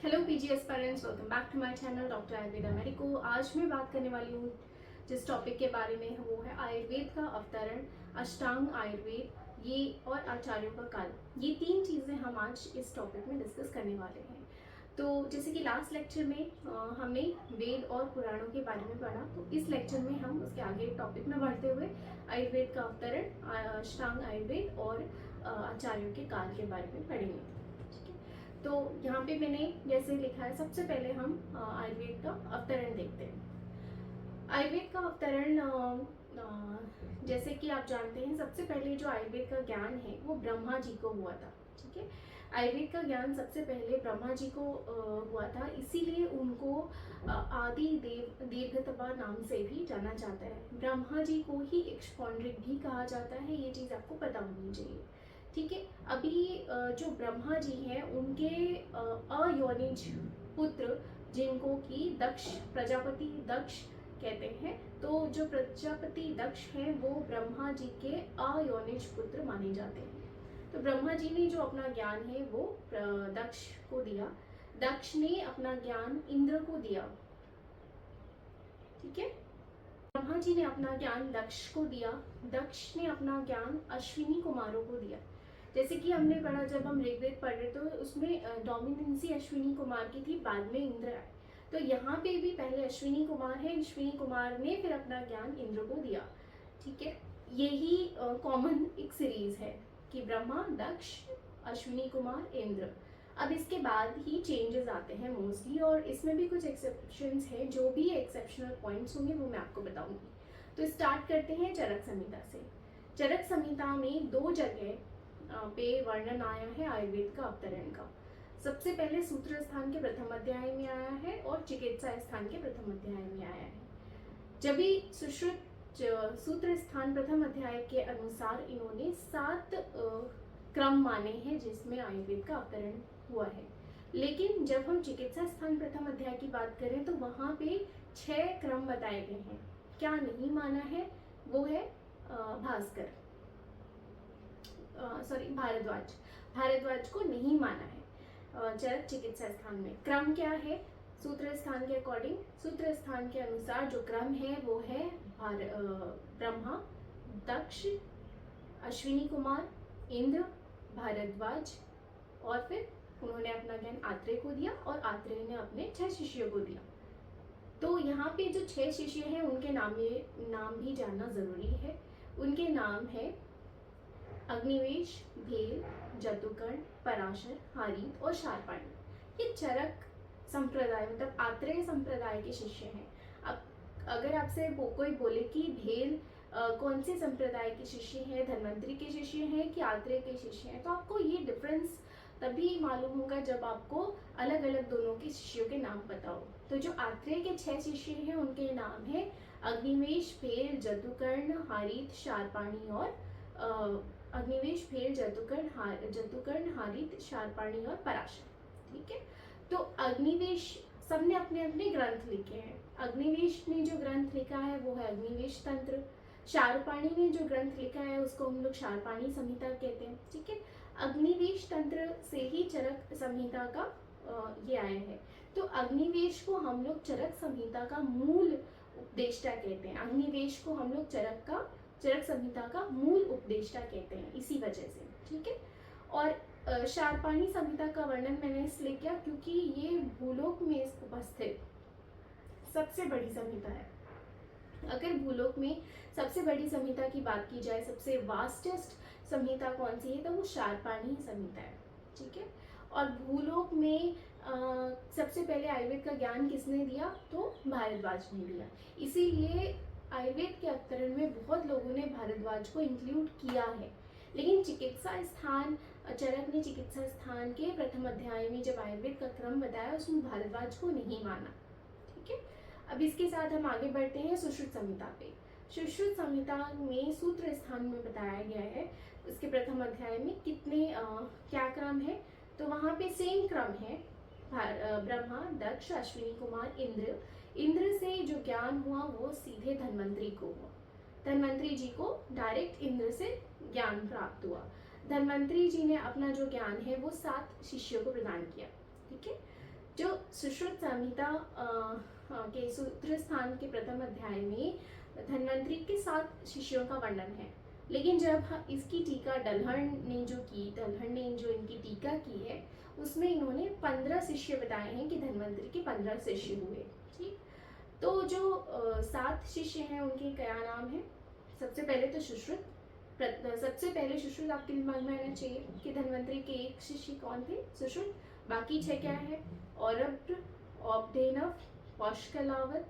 Hello PG aspirants, welcome back to my channel doctor Ayurveda medico. आज मैं बात करने वाली हूँ जिस टॉपिक के बारे में, वो है आयुर्वेद का अवतरण, अष्टांग आयुर्वेद, ये और आचार्यों का काल। ये तीन चीज़ें हम आज इस टॉपिक में डिस्कस करने वाले हैं। तो जैसे कि लास्ट लेक्चर में हमने वेद और पुराणों के बारे में पढ़ा, तो इस लेक्चर में हम उसके आगे टॉपिक में बढ़ते हुए आयुर्वेद का अवतरण, अष्टांग आयुर्वेद और आचार्यों के काल के बारे में पढ़ेंगे। तो यहाँ पे मैंने जैसे लिखा है, सबसे पहले हम आयुर्वेद का अवतरण देखते हैं। आयुर्वेद का अवतरण, जैसे कि आप जानते हैं, सबसे पहले जो आयुर्वेद का ज्ञान है वो ब्रह्मा जी को हुआ था। ठीक है, आयुर्वेद का ज्ञान सबसे पहले ब्रह्मा जी को हुआ था, इसीलिए उनको आदि देव दीर्घतपा नाम से भी जाना जाता है। ब्रह्मा जी को ही एक्सपॉन्ड्रिक भी कहा जाता है, ये चीज़ आपको पता होनी चाहिए। ठीक है, अभी जो ब्रह्मा जी हैं उनके अयोनिज पुत्र, जिनको कि दक्ष, प्रजापति दक्ष कहते हैं, तो जो प्रजापति दक्ष हैं वो ब्रह्मा जी के अयोनिज पुत्र माने जाते हैं। तो ब्रह्मा जी ने जो अपना ज्ञान है वो दक्ष को दिया, दक्ष ने अपना ज्ञान इंद्र को दिया। ठीक है, ब्रह्मा जी ने अपना ज्ञान दक्ष को दिया, दक्ष ने अपना ज्ञान अश्विनी कुमारों को दिया। जैसे कि हमने पढ़ा, जब हम ऋग्वेद पढ़ रहे तो उसमें डोमिनेंसी अश्विनी कुमार की थी, बाद में इंद्र आए। तो यहाँ पे भी पहले अश्विनी कुमार है, अश्विनी कुमार ने फिर अपना ज्ञान इंद्र को दिया। ठीक है, यही कॉमन एक सीरीज है कि ब्रह्मा, दक्ष, अश्विनी कुमार, इंद्र। अब इसके बाद ही चेंजेस आते हैं मोस्टली, और इसमें भी कुछ एक्सेप्शंस हैं। जो भी एक्सेप्शनल पॉइंट्स होंगे वो मैं आपको बताऊंगी। तो स्टार्ट करते हैं चरक संहिता से। चरक संहिता में दो जगह पे वर्णन आया है आयुर्वेद का अवतरण का। सबसे पहले सूत्र स्थान के प्रथम अध्याय में आया है और चिकित्सा स्थान के प्रथम अध्याय में आया है। जब भी सुश्रुत सूत्र स्थान प्रथम अध्याय के अनुसार इन्होंने 7 क्रम माने हैं जिसमें आयुर्वेद का अवतरण हुआ है, लेकिन जब हम चिकित्सा स्थान प्रथम अध्याय की बात करें तो वहाँ पे 6 क्रम बताए गए हैं। क्या नहीं माना है वो है भास्कर, भारद्वाज, भारद्वाज को नहीं माना है चरक चिकित्सा स्थान में। क्रम क्या है? सूत्र स्थान के अकॉर्डिंग, सूत्र स्थान के अनुसार जो क्रम है वो है ब्रह्मा, दक्ष, अश्विनी कुमार, इंद्र, भारद्वाज, और फिर उन्होंने अपना ज्ञान आत्रेय को दिया और आत्रेय ने अपने 6 शिष्यों को दिया। तो यहाँ पे जो 6 शिष्य हैं उनके नाम भी जानना जरूरी है। उनके नाम है अग्निवेश, भेल, जतुकर्ण, पराशर, हारीत और शार्पाणी। ये चरक संप्रदाय मतलब आत्रेय संप्रदाय के शिष्य हैं। अब अगर आपसे कोई बोले कि भेल कौन से संप्रदाय के शिष्य हैं, धन्वंतरी के शिष्य हैं कि आत्रेय के शिष्य हैं, तो आपको ये डिफरेंस तभी मालूम होगा जब आपको अलग अलग दोनों के शिष्यों के नाम पता हो। तो जो आत्रेय के 6 शिष्य हैं उनके नाम है अग्निवेश, भेल, जतुकर्ण, हारीत, शार्पाणी और अग्निवेश, भेल, जतुकर्ण, हारीत, शार्पाणी और पराशर। ठीक है, तो अग्निवेश सबने अपने अपने ग्रंथ लिखे हैं। अग्निवेश ने जो ग्रंथ लिखा है वो है अग्निवेश तंत्र। शार्पाणी ने जो ग्रंथ लिखा है उसको हम लोग शार्पाणी संहिता कहते हैं। ठीक है, अग्निवेश तंत्र से ही चरक संहिता का ये आया है। तो अग्निवेश को हम लोग चरक संहिता का मूल उपदेष्टा कहते हैं। अग्निवेश को हम लोग चरक संहिता का मूल उपदेष्टा कहते हैं इसी वजह से। ठीक है, और शार्पाणी संहिता का वर्णन मैंने इसलिए किया क्योंकि ये भूलोक में उपस्थित सबसे बड़ी संहिता है। अगर भूलोक में सबसे बड़ी संहिता की बात की जाए, सबसे वास्टेस्ट संहिता कौन सी है, तो वो शार्पाणी संहिता है। ठीक है, और भूलोक में सबसे पहले आयुर्वेद का ज्ञान किसने दिया, तो भारद्वाज ने दिया। इसीलिए आयुर्वेद के अवतरण में बहुत लोगों ने भारद्वाज को इंक्लूड किया है। लेकिन चिकित्सा स्थान, चरक ने चिकित्सा स्थान के प्रथम अध्याय में जब आयुर्वेद का क्रम बताया उसमें भारद्वाज को नहीं माना। ठीक है, अब इसके साथ हम आगे बढ़ते हैं सुश्रुत संहिता पे। सुश्रुत संहिता में सूत्र स्थान में बताया गया है उसके प्रथम अध्याय में कितने क्या क्रम है, तो वहाँ पे सेम क्रम है, ब्रह्मा, दक्ष, अश्विनी कुमार, इंद्र। इंद्र से जो ज्ञान हुआ वो सीधे धन्वंतरी को हुआ। धन्वंतरी जी को डायरेक्ट इंद्र से ज्ञान प्राप्त हुआ। धन्वंतरी जी ने अपना जो ज्ञान है वो 7 शिष्यों को प्रदान किया। ठीक है, जो सुश्रुत संहिता के सूत्र स्थान के प्रथम अध्याय में धन्वंतरि के 7 शिष्यों का वर्णन है, लेकिन जब इसकी टीका दल्हड़ ने जो इनकी टीका की है उसमें इन्होंने 15 शिष्य बताए हैं कि धन्वंतरि के 15 शिष्य हुए। ठीक, तो जो 7 शिष्य हैं उनके क्या नाम है? सबसे पहले तो सुश्रुत, सबसे पहले सुश्रुत आपके दिमाग में आना चाहिए कि धन्वंतरि के 1 शिष्य कौन थे? सुश्रुत। बाकी 6 क्या है? औरभ, औपदेनव, पौष्कलावत,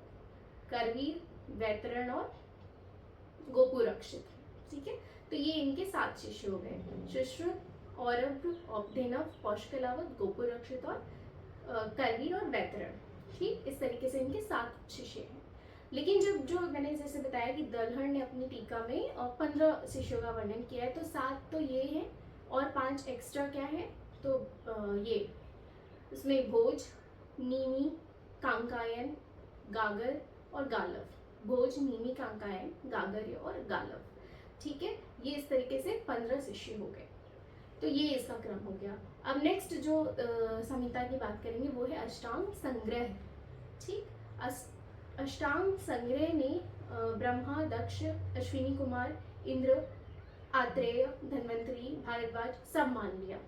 करवीर, वैतरण और गोपुरक्षित। ठीक है, तो ये इनके 7 शिष्य हो गए, सुश्रुत, औरभ, औपदेनव, पौष्कलावत, गोपुरक्षित और करवीर और वैतरण। ठीक, इस तरीके से इनके 7 शिष्य हैं। लेकिन जो मैंने जैसे बताया कि दल्हड़ ने अपनी टीका में 15 शिष्यों का वर्णन किया है, तो 7 तो ये हैं और 5 एक्स्ट्रा क्या है? तो ये इसमें भोज, नीमि, कांकायन, गागर और गालव। भोज, नीमि, कांकायन, गागर और गालव। ठीक है, ये इस तरीके से 15 शिष्य हो गए। तो ये इसका क्रम हो गया। अब नेक्स्ट जो संहिता की बात करेंगे वो है अष्टांग संग्रह। ठीक, अष्टांग संग्रह ने ब्रह्मा, दक्ष, अश्विनी कुमार, इंद्र, आत्रेय, धन्वंतरि, भारद्वाज सब मान लिया।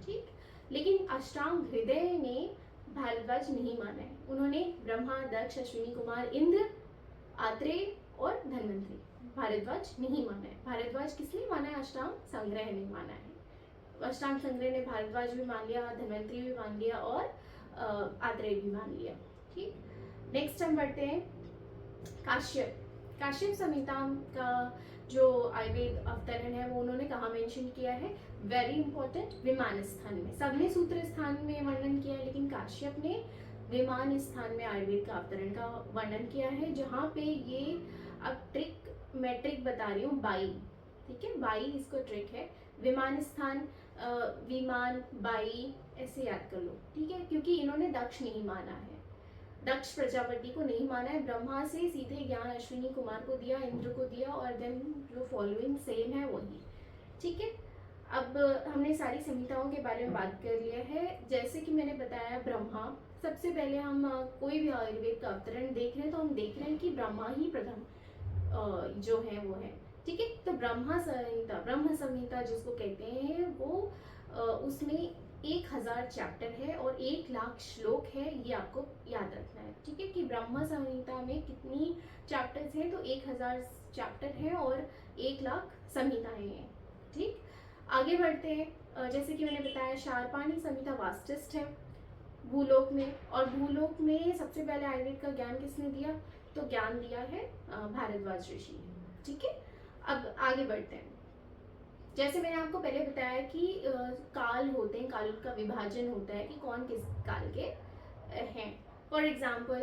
ठीक, लेकिन अष्टांग हृदय ने भारद्वाज नहीं माना है। उन्होंने ब्रह्मा, दक्ष, अश्विनी कुमार, इंद्र, आत्रेय और धन्वंतरि, भारद्वाज नहीं माना है। भारद्वाज किसने माना है? अष्टांग संग्रह ने माना है। अष्टांग संग्रह ने भारद्वाज भी मान लिया, धन्वंतरि भी मान लिया और आत्रेय भी मान लिया। ठीक, नेक्स्ट हम बढ़ते हैं काश्यप। काश्यप संहिता का जो आयुर्वेद अवतरण है वो उन्होंने कहाँ मेंशन किया है? वेरी इंपॉर्टेंट, विमान स्थान में। सबने सूत्र स्थान में वर्णन किया है, लेकिन काश्यप ने विमान स्थान में आयुर्वेद का अवतरण का वर्णन किया है, जहाँ पे ये अब मैं ट्रिक बता रही हूँ, 22। ठीक है, 22 इसको ट्रिक है। विमान स्थान, विमान, 22 ऐसे याद कर लो। ठीक है, क्योंकि इन्होंने दक्ष नहीं माना है, दक्ष प्रजापति को नहीं माना है। ब्रह्मा से सीधे ज्ञान अश्विनी कुमार को दिया, इंद्र को दिया और देन जो फॉलोइंग सेम है वही। ठीक है, अब हमने सारी संहिताओं के बारे में बात कर लिया है। जैसे कि मैंने बताया ब्रह्मा, सबसे पहले हम कोई भी आयुर्वेद का अवतरण देख रहे हैं तो हम देख रहे हैं कि ब्रह्मा ही प्रथम जो है वो है। ठीक है, तो ब्रह्म संहिता जिसको कहते हैं वो उसमें 1000 चैप्टर है और 1,00,000 श्लोक है, ये आपको याद रखना है। ठीक है, कि ब्रह्म संहिता में कितनी चैप्टर्स हैं? तो 1000 चैप्टर हैं और 1,00,000 संहिताएं हैं। ठीक, आगे बढ़ते हैं। जैसे कि मैंने बताया शार्पाणी संहिता वास्टिस्ट है भूलोक में, और भूलोक में सबसे पहले आयुर्वेद का ज्ञान किसने दिया? तो ज्ञान दिया है भारद्वाज ऋषि। ठीक है, अब आगे बढ़ते हैं। जैसे मैंने आपको पहले बताया कि काल होते हैं, काल का विभाजन होता है कि कौन किस काल के हैं। फॉर एग्जाम्पल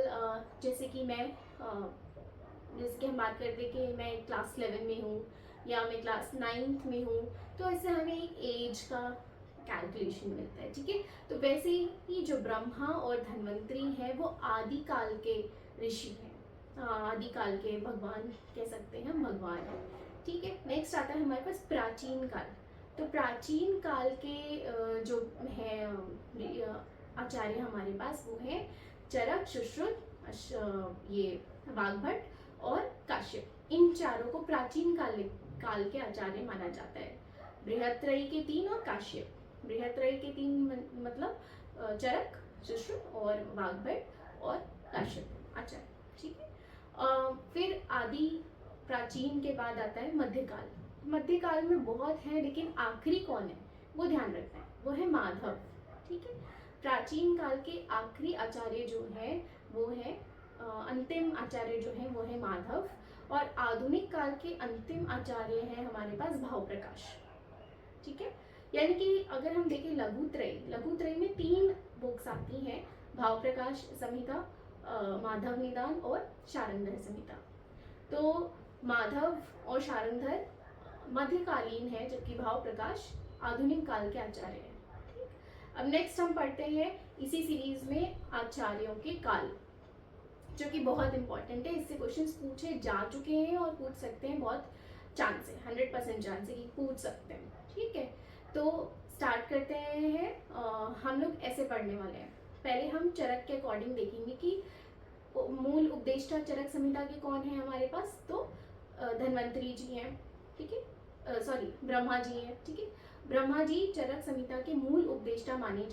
जैसे कि मैं जैसे कि हम बात करते हैं कि मैं क्लास 11 में हूँ या मैं क्लास 9th में हूँ, तो इससे हमें एक एज का कैलकुलेशन मिलता है। ठीक है, तो वैसे ही जो ब्रह्मा और धन्वंतरि हैं वो आदि काल के ऋषि हैं, आदि काल के भगवान कह सकते हैं, हम भगवान हैं। ठीक है, नेक्स्ट आता है हमारे पास प्राचीन काल। तो प्राचीन काल के जो है आचार्य हमारे पास वो है चरक, सुश्रुत, ये वाग्भट और काश्यप। इन चारों को प्राचीन काल के आचार्य माना जाता है। बृहत्त्रयी के 3 और काश्यप। बृहत्त्रयी के 3 मतलब चरक, सुश्रुत और वाग्भट और काश्यप आचार्य। ठीक है, फिर आदि प्राचीन के बाद आता है मध्यकाल। मध्यकाल में बहुत है, लेकिन आखिरी कौन है वो ध्यान रखना है, वो है माधव। ठीक है, प्राचीन काल के आखिरी आचार्य जो है वो है अंतिम आचार्य जो है वो है माधव, और आधुनिक काल के अंतिम आचार्य हैं हमारे पास भाव प्रकाश। ठीक है, यानी कि अगर हम देखें लघुत्रय में 3 बुक्स आती हैं, भाव प्रकाश संहिता, माधव निदान और शारंधर संहिता। तो माधव और शारंधर मध्यकालीन है, जबकि भाव प्रकाश आधुनिक काल के आचार्य हैं। अब नेक्स्ट हम पढ़ते हैं इसी सीरीज में आचार्यों के काल, जो कि बहुत इंपॉर्टेंट है। इससे क्वेश्चंस पूछे जा चुके हैं और पूछ सकते हैं, बहुत चांस है, 100% चांस है कि पूछ सकते हैं। ठीक है, तो स्टार्ट करते हैं। हम लोग ऐसे पढ़ने वाले हैं। पहले हम चरक के अकॉर्डिंग देखेंगे कि मूल उपदेष्टा चरक संहिता के कौन है हमारे पास, तो धन्वंतरी जी हैं, ठीक है, सॉरी ब्रह्मा जी हैं, ठीक है। ब्रह्मा जी चरक संहिता के मूल उपदेष्टा माने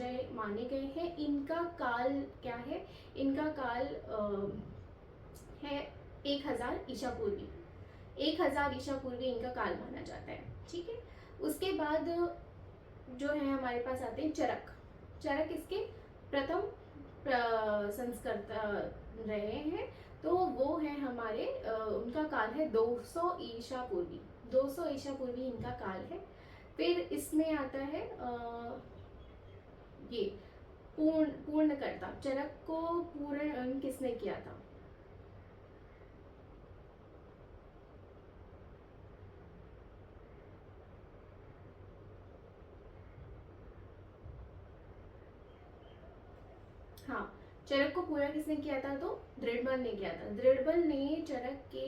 गए हैं। इनका काल क्या है, इनका काल है 1000 ईसा पूर्वी, 1000 ईसा पूर्वी इनका काल माना जाता है, ठीक है। उसके बाद जो है हमारे पास आते हैं चरक। चरक इसके प्रथम संस्कर्ता रहे हैं, तो वो है हमारे उनका काल है 200 ईसा पूर्वी, 200 ईसा पूर्वी इनका काल है। फिर इसमें आता है ये पूर्णकर्ता, चरक को पूर्ण किसने किया था, हाँ, चरक को पूरा किसने किया था, तो दृढ़बल ने किया था। दृढ़बल ने चरक के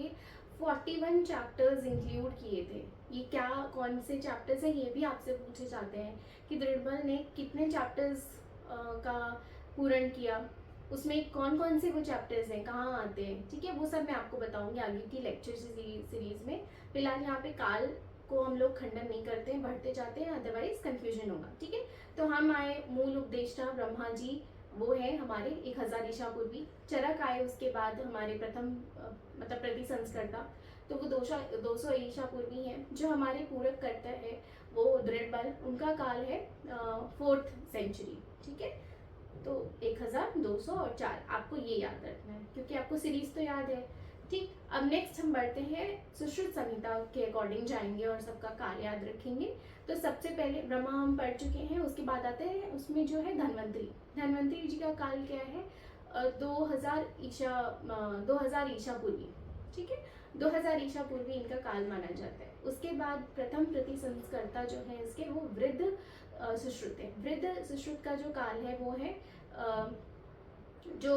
41 चैप्टर्स इंक्लूड किए थे। ये क्या कौन से चैप्टर्स हैं ये भी आपसे पूछे जाते हैं कि दृढ़बल ने कितने चैप्टर्स का पूर्ण किया, उसमें कौन कौन से वो चैप्टर्स हैं, कहाँ आते हैं, ठीक है, वो सब मैं आपको बताऊंगी आगे की लेक्चर सीरीज में। फिलहाल यहाँ पे काल को हम लोग खंडन नहीं करते हैं, बढ़ते जाते हैं, अदरवाइज कंफ्यूजन होगा, ठीक है। तो हम आए मूल उपदेष्टा ब्रह्मा जी, वो है हमारे 1000 ईसा पूर्वी। चरक आए उसके बाद हमारे प्रथम मतलब प्रति संस्कर्ता, तो वो 200 ईसा पूर्वी हैं। जो हमारे पूरक कर्ता है वो दृढ़बल, उनका काल है 4th सेंचुरी, ठीक है। तो 1200 और 4 आपको ये याद रखना है क्योंकि आपको सीरीज तो याद है, ठीक। अब नेक्स्ट हम बढ़ते हैं सुश्रुत संहिता के अकॉर्डिंग जाएंगे और सबका काल याद रखेंगे। तो सबसे पहले ब्रह्मा हम पढ़ चुके हैं, उसके बाद आते हैं उसमें जो है धन्वंतरी। धन्वंतरी जी का काल क्या है, 2000 ईसा पूर्वी, ठीक है, 2000 ईसा पूर्वी इनका काल माना जाता है। उसके बाद प्रथम प्रति संस्कर्ता जो है इसके वो वृद्ध सुश्रुत है। वृद्ध सुश्रुत का जो काल है वो है जो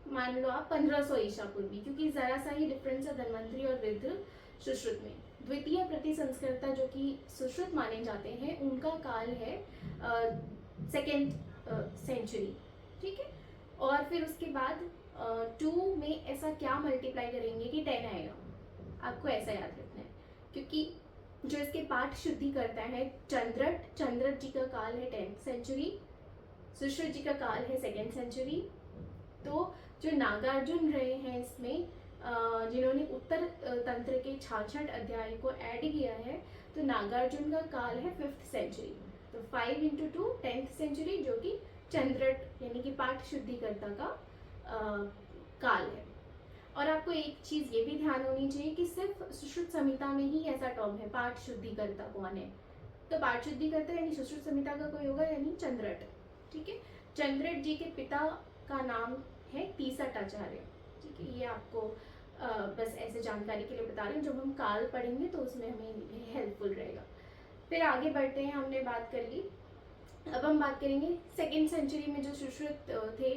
मान लो आप 1500 ईसा पूर्वी, क्योंकि जरा सा ही डिफरेंस है धन्वंतरी और वृद्ध सुश्रुत में। द्वितीय प्रति संस्कर्ता जो कि सुश्रुत माने जाते हैं उनका काल है 2nd सेंचुरी, ठीक है। और फिर उसके बाद 2 में ऐसा क्या मल्टीप्लाई करेंगे कि 10 आएगा, आपको ऐसा याद रखना है, क्योंकि जो इसके पाठ शुद्धि करता है चंद्रट जी का काल है 10th सेंचुरी, सुश्रुत जी का काल है 2nd सेंचुरी। तो जो नागार्जुन रहे हैं इसमें जिन्होंने उत्तर तंत्र के 66 अध्याय को ऐड किया है, तो नागार्जुन का काल है 5th सेंचुरी। तो 5 × 2 10th सेंचुरी, जो कि चंद्रट यानी कि पाठ शुद्धिकर्ता का काल है। और आपको एक चीज़ ये भी ध्यान होनी चाहिए कि सिर्फ सुश्रुत संहिता में ही ऐसा टर्म है पाठ शुद्धिकर्ता कौन है, तो पाठ शुद्धिकर्ता यानी सुश्रुत संहिता का कोई होगा यानी चंद्रट, ठीक है। चंद्रट जी के पिता का नाम है तीसठ आचार्य, ठीक है। ये आपको बस ऐसे जानकारी के लिए बता रहे हैं, जब हम काल पढ़ेंगे तो उसमें हमें हेल्पफुल रहेगा। फिर आगे बढ़ते हैं, हमने बात कर ली। अब हम बात करेंगे 2nd सेंचुरी में जो सुश्रुत थे,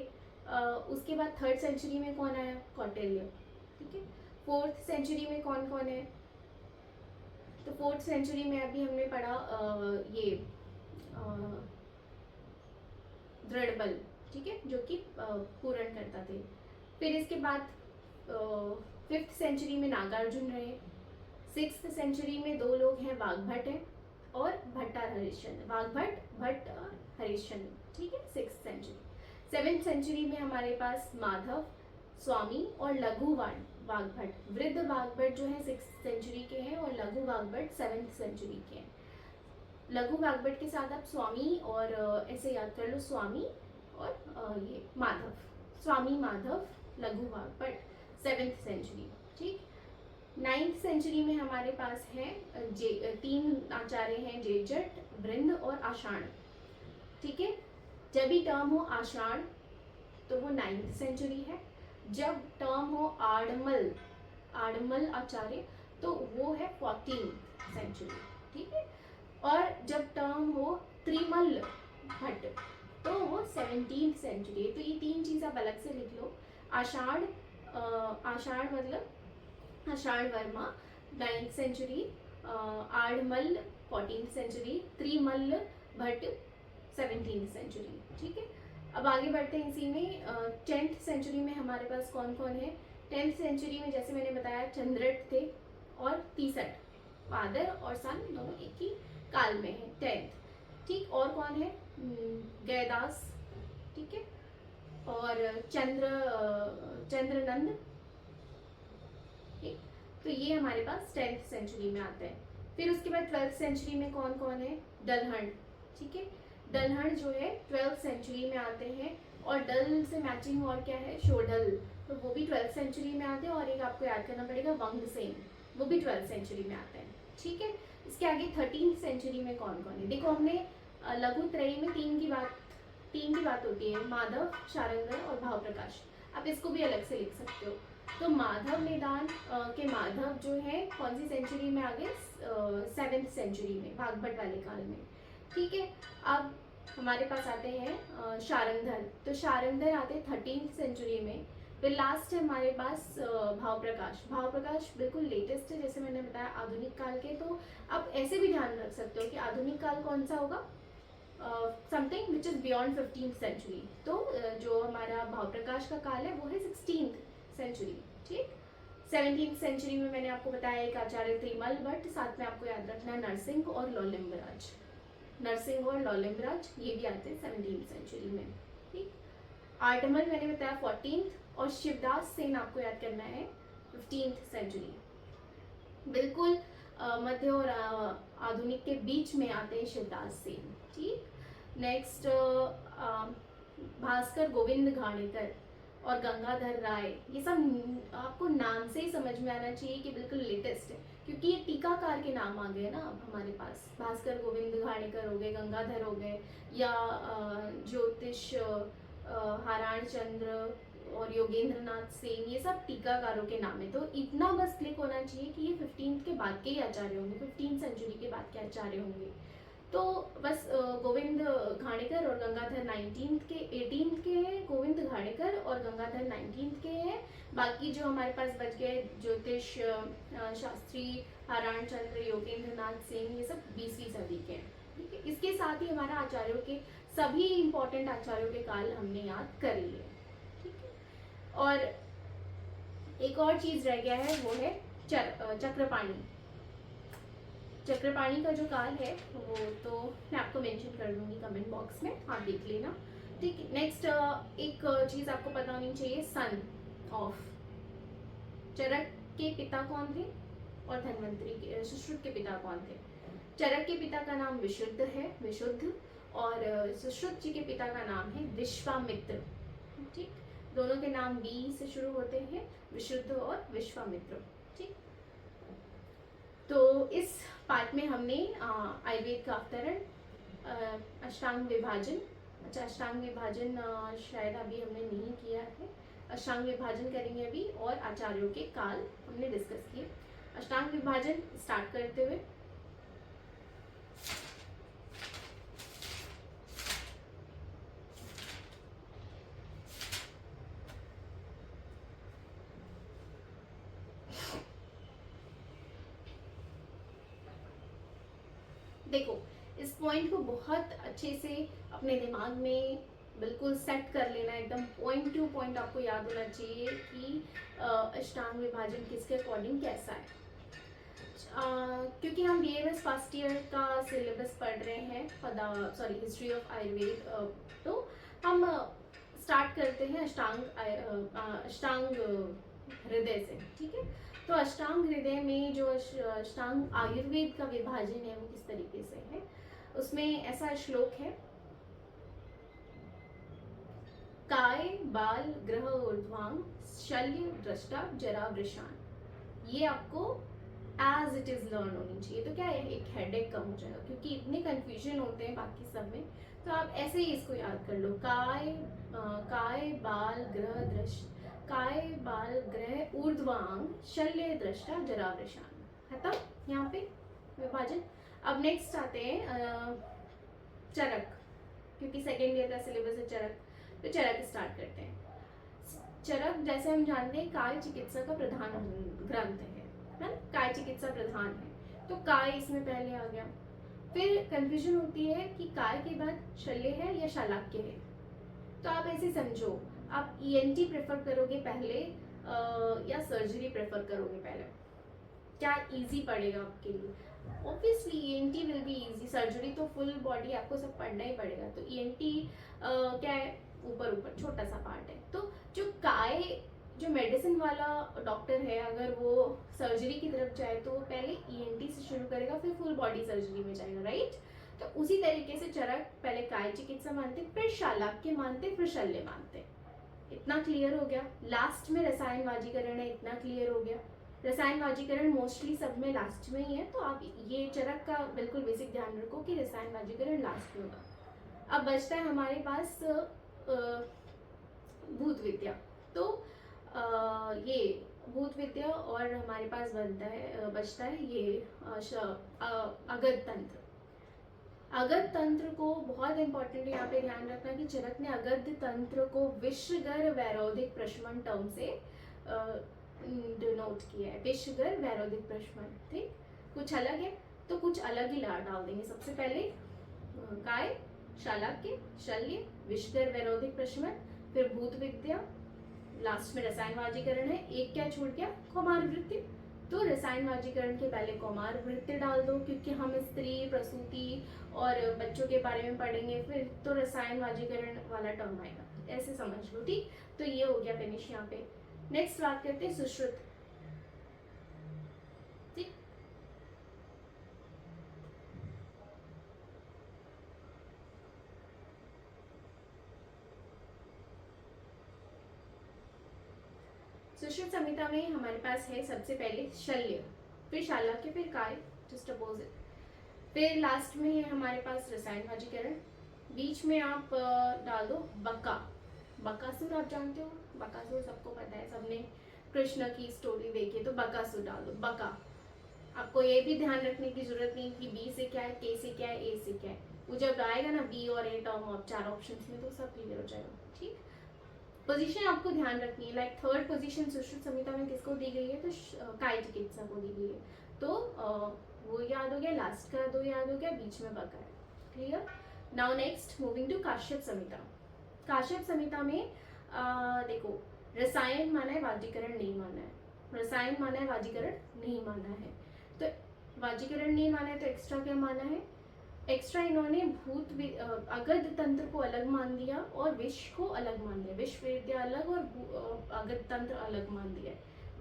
उसके बाद 3rd सेंचुरी में कौन आया, कौटिल्य, ठीक है। 4th सेंचुरी में कौन कौन है, तो 4th सेंचुरी में अभी हमने पढ़ा ये दृढ़बल, ठीक है, जो कि पूर्ण करता थे। फिर इसके बाद 5th सेंचुरी में नागार्जुन रहे। 6th सेंचुरी में 2 लोग हैं, वाग्भट है और भट्टार हरिश्चंद्र, वाग्भट भट्ट और हरिश्चंद्र, ठीक है, 6th सेंचुरी। 7th सेंचुरी में हमारे पास माधव, स्वामी और लघु वाग्भट। वृद्ध वाग्भट जो है 6th सेंचुरी के हैं और लघु वाग्भट 7th सेंचुरी के हैं। लघु वाग्भट के साथ आप स्वामी और ऐसे याद कर लो, स्वामी और ये माधव, स्वामी माधव लघु वाग्भट 7th सेंचुरी, ठीक। 9th सेंचुरी में हमारे पास है 3 आचार्य हैं, जेजट, बृंद और आषाढ़, ठीक है। जब भी टर्म हो आषाढ़ तो वो 9th सेंचुरी है। जब टर्म हो आड़मल आचार्य तो वो है 14th सेंचुरी, ठीक है। और जब टर्म हो त्रिमल भट्ट तो वो 17th सेंचुरी है। तो ये 3 चीज़ आप अलग से लिख लो। आषाढ़ मतलब Ashadh Varma 9th century, Adhamalla 14th century, Trimalla Bhatt 17th century, ठीक है। अब आगे बढ़ते हैं इसी में। 10th सेंचुरी में हमारे पास कौन कौन है। 10th सेंचुरी में जैसे मैंने बताया चंद्रट थे और तीसठ, फादर और सन दोनों एक ही काल में है 10th। ठीक, और कौन है, गयदास, ठीक है, और चंद्रनंद। ठीक, तो ये हमारे पास 10th सेंचुरी में आता है। फिर उसके बाद 12th सेंचुरी में कौन कौन है, डलहन, ठीक है, डलहन जो है 12th सेंचुरी में आते हैं। और डल से मैचिंग और क्या है, शोडल, तो वो भी 12th सेंचुरी में आते हैं। और एक आपको याद करना पड़ेगा वंगसेन, वो भी 12th सेंचुरी में आते हैं, ठीक है। इसके आगे 13th सेंचुरी में कौन कौन है, देखो हमने लघु त्रयी में तीन की बात होती है, माधव, शारंगर और भाव प्रकाश। आप इसको भी अलग से लिख सकते हो। तो माधव निदान के माधव जो है कौन सी सेंचुरी में आ गए, 7th सेंचुरी में, भागभट वाले काल में, ठीक है। अब हमारे पास आते हैं शारंगधर, तो शारंगधर आते हैं 13th सेंचुरी में। फिर लास्ट है हमारे पास भाव प्रकाश। भाव प्रकाश बिल्कुल लेटेस्ट है, जैसे मैंने बताया आधुनिक काल के। तो आप ऐसे भी ध्यान रख सकते हो कि आधुनिक काल कौन सा होगा, something which is beyond 15th century. तो जो हमारा भाव प्रकाश का काल है वो है 16th सेंचुरी, ठीक। 17th सेंचुरी में मैंने आपको बताया एक आचार्य त्रिमल भट्ट, साथ में आपको याद रखना नरसिंह और लौलिम्बराज, नरसिंह और लौलिम्बराज ये भी आते हैं 17th सेंचुरी में, ठीक। आर्टमल मैंने बताया 14th, और शिवदास सेन आपको याद करना है 15th सेंचुरी। बिल्कुल मध्य और आधुनिक के बीच में आते हैं शिवदास सेन, ठीक। नेक्स्ट भास्कर गोविंद घाणेकर और गंगाधर राय, ये सब आपको नाम से ही समझ में आना चाहिए कि बिल्कुल लेटेस्ट है, क्योंकि ये टीकाकार के नाम आ गए ना अब हमारे पास। भास्कर गोविंद घाणेकर हो गए, गंगाधर हो गए, या ज्योतिष हाराण चंद्र और योगेंद्र नाथ सेन, ये सब टीकाकारों के नाम है। तो इतना बस क्लिक होना चाहिए कि ये 15th के बाद के ही आचार्य होंगे, 15th सेंचुरी के बाद के आचार्य होंगे। तो बस गोविंद घाणेकर और गंगाधर 19th के, 18th के हैं गोविंद घाणेकर और गंगाधर 19th के हैं। बाकी जो हमारे पास बच गए ज्योतिष शास्त्री हाराण चंद्र योगेंद्र नाथ सेन, ये सब 20वीं सदी के हैं, ठीक है। इसके साथ ही हमारा आचार्यों के सभी इंपॉर्टेंट आचार्यों के काल हमने याद कर लिए, ठीक है। और एक और चीज रह गया है, वो है चक्रपाणी। चक्रपाणी का जो काल है वो तो मैं आपको मेंशन कर दूंगी कमेंट बॉक्स में, आप देख लेना, ठीक है। नेक्स्ट एक चीज आपको पता होनी चाहिए, सन ऑफ चरक के पिता कौन थे और धन्वंतरी के, सुश्रुत के पिता कौन थे। चरक के पिता का नाम विशुद्ध है, विशुद्ध, और सुश्रुत जी के पिता का नाम है विश्वामित्र, ठीक। दोनों के नाम बी से शुरू होते हैं, विशुद्ध और विश्वामित्र, ठीक। तो इस पार्ट में हमने आयुर्वेद का अवतरण, अष्टांग विभाजन, अच्छा अष्टांग विभाजन शायद अभी हमने नहीं किया है, अष्टांग विभाजन करेंगे अभी, और आचार्यों के काल हमने डिस्कस किए। अष्टांग विभाजन स्टार्ट करते हुए देखो, इस पॉइंट को बहुत अच्छे से अपने दिमाग में बिल्कुल सेट कर लेना, एकदम पॉइंट टू पॉइंट आपको याद होना चाहिए कि अष्टांग विभाजन किसके अकॉर्डिंग कैसा है। क्योंकि हम BAMS फर्स्ट ईयर का सिलेबस पढ़ रहे हैं, हिस्ट्री ऑफ आयुर्वेद, तो हम स्टार्ट करते हैं अष्टांग हृदय से, ठीक है। तो अष्टांग हृदय में जो अष्टांग आयुर्वेद का विभाजन है वो किस तरीके से है, उसमें ऐसा श्लोक है, काय बाल ग्रह ऊर्ध्वांग शल्य दृष्टा जरा वृषाण, ये आपको एज इट इज लर्न होनी चाहिए। तो क्या है, एक हेडेक कम हो जाएगा, क्योंकि इतने कंफ्यूजन होते हैं बाकी सब में, तो आप ऐसे ही इसको याद कर लो, काय बाल ग्रह दृष्ट, काय बाल ग्रह ऊर्ध्वांग शल्य दृष्टा जरा वृषाण, खत्म यहाँ पे विभाजन। अब नेक्स्ट आते हैं चरक, क्योंकि सेकेंड ईयर का सिलेबस है चरक, तो चरक स्टार्ट करते हैं। चरक जैसे हम जानते हैं काय चिकित्सा का प्रधान ग्रंथ है ना, काय चिकित्सा प्रधान है, तो काय इसमें पहले आ गया। फिर कंफ्यूजन होती है कि काय के बाद शल्य है या शालाक्य है, तो आप ऐसे समझो, आप ईएनटी प्रेफर करोगे पहले या सर्जरी प्रेफर करोगे पहले? क्या इजी पड़ेगा आपके लिए? Obviously ENT will be easy, surgery तो फुल बॉडी आपको सब पढ़ना ही पड़ेगा। तो ईएनटी क्या है, ऊपर ऊपर छोटा सा पार्ट है। तो जो काय जो मेडिसिन वाला डॉक्टर है, अगर वो सर्जरी की तरफ जाए तो वो पहले ईएनटी से शुरू करेगा, फिर फुल बॉडी सर्जरी में जाएगा, राइट? तो उसी तरीके से चरक पहले काय चिकित्सा मानते, फिर शालाक्य मानते, फिर शल्य मानते। इतना क्लियर हो गया। लास्ट में रसायन वाजीकरण है, इतना क्लियर हो गया। रसायन वाजीकरण मोस्टली सब में लास्ट में ही है, तो आप ये चरक का बिल्कुल बेसिक ध्यान रखो कि रसायन वाजीकरण लास्ट में होगा। अब बचता है हमारे पास भूत विद्या। तो ये भूत विद्या, और हमारे पास बचता है ये अगध तंत्र। अगध तंत्र को बहुत इंपॉर्टेंट यहाँ पे ध्यान रखना कि चरक ने अगध तंत्र को विषगर वैरोधिक प्रशमन टर्म से डिनोट किया है। विषगर वैरोधिक प्रशमन, ठीक? कुछ अलग है तो कुछ अलग ही डाल देंगे। सबसे पहले काय, शालाक्य, शल्य, विषगर वैरोधिक प्रशमन, फिर भूत विद्या, लास्ट में रसायन वाजीकरण है। एक क्या छूट गया? कौमार वृत्ति। तो रसायन वाजीकरण के पहले कौमार वृत्ति डाल दो, क्योंकि हम स्त्री, प्रसूति और बच्चों के बारे में पढ़ेंगे, फिर तो रसायन वाजीकरण वाला टर्म आएगा, ऐसे समझ लो, ठीक? तो ये हो गया फिनिश यहाँ पे। नेक्स्ट बात करते हैं सुश्रुत, ठीक? सुश्रुत संहिता में हमारे पास है सबसे पहले शल्य, फिर शालाक्य, फिर काय, जस्ट अपोजिट, फिर लास्ट में है हमारे पास रसायन वाजीकरण। बीच में आप डाल दो बका। बकासुर आप जानते हो, बकासुर सबको पता है, सबने कृष्ण की स्टोरी देखी, तो बकासुर डाल दो, बका। आपको ये भी ध्यान रखने की जरूरत नहीं कि बी से क्या है, के से क्या है, ए से क्या है। वो जब आएगा ना बी और ए टर्म और 4 ऑप्शंस में, तो सब क्लियर हो जाएगा, ठीक? पोजीशन आपको ध्यान रखनी है, लाइक थर्ड पोजीशन सुश्रुत संहिता में किसको दी गई है? तो काय चिकित्सा को दी गई है। तो वो याद हो गया, लास्ट का 2 याद हो गया, बीच में बका है, clear? Now next moving to Kashyap Samhita. Kashyap Samhita में देखो, रसायन माना है, वाजीकरण नहीं माना है। रसायन माना है, वाजीकरण नहीं माना है। तो वाजीकरण नहीं माना है तो एक्स्ट्रा क्या माना है? एक्स्ट्रा इन्होंने अगध तंत्र को अलग मान दिया और विष को अलग मान दिया। विष विद्या अलग और अगध तंत्र अलग मान दिया,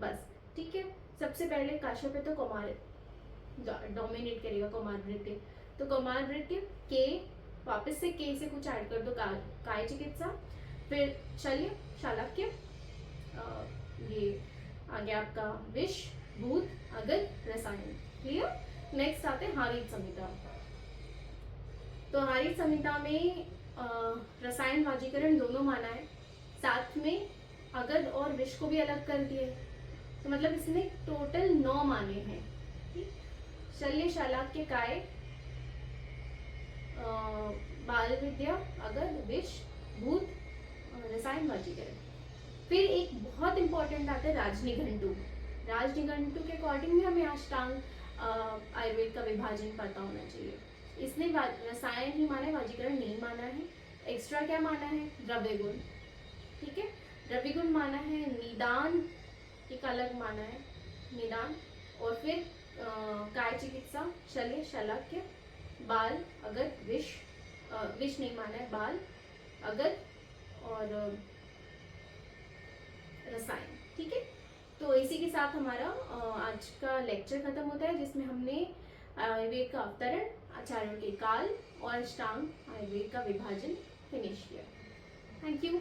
बस, ठीक है? सबसे पहले काश्यप है तो कौमार डोमिनेट करेगा, कौमार वृत्ति। तो कौमार वृत्ति के, वापस से के से कुछ ऐड कर दो, काय चिकित्सा, फिर शल्य, शालाक्य, ये आ गया आपका विष, भूत, अगध, रसायन, क्लियर? नेक्स्ट आते हैं हारीत संहिता। तो हारीत संहिता में रसायन वाजीकरण दोनों माना है, साथ में अगध और विष को भी अलग कर दिए, तो मतलब इसने टोटल 9 माने हैं, ठीक? शल्य, शालाक्य, काय, बाल विद्या, अगध, विष, भूत, रसायन वाजीकरण। फिर एक बहुत इंपॉर्टेंट आता है राजनिघंटु। राजनिघंटु के अकॉर्डिंग भी हमें अष्टांग आयुर्वेद का विभाजन पता होना चाहिए। इसने रसायन ही माना है, वाजीकरण नहीं माना है। एक्स्ट्रा क्या माना है? द्रव्य गुण, ठीक है? द्रव्य गुण माना है, निदान एक अलग माना है, निदान, और फिर काय चिकित्सा, शल्य, शालाक्य, बाल, अगध, विष, विष नहीं माना है, बाल, अगध और रसायन, ठीक है? तो इसी के साथ हमारा आज का लेक्चर खत्म होता है, जिसमें हमने आयुर्वेद का अवतरण, आचार्यों के काल और अष्टांग आयुर्वेद का विभाजन फिनिश किया। Thank you.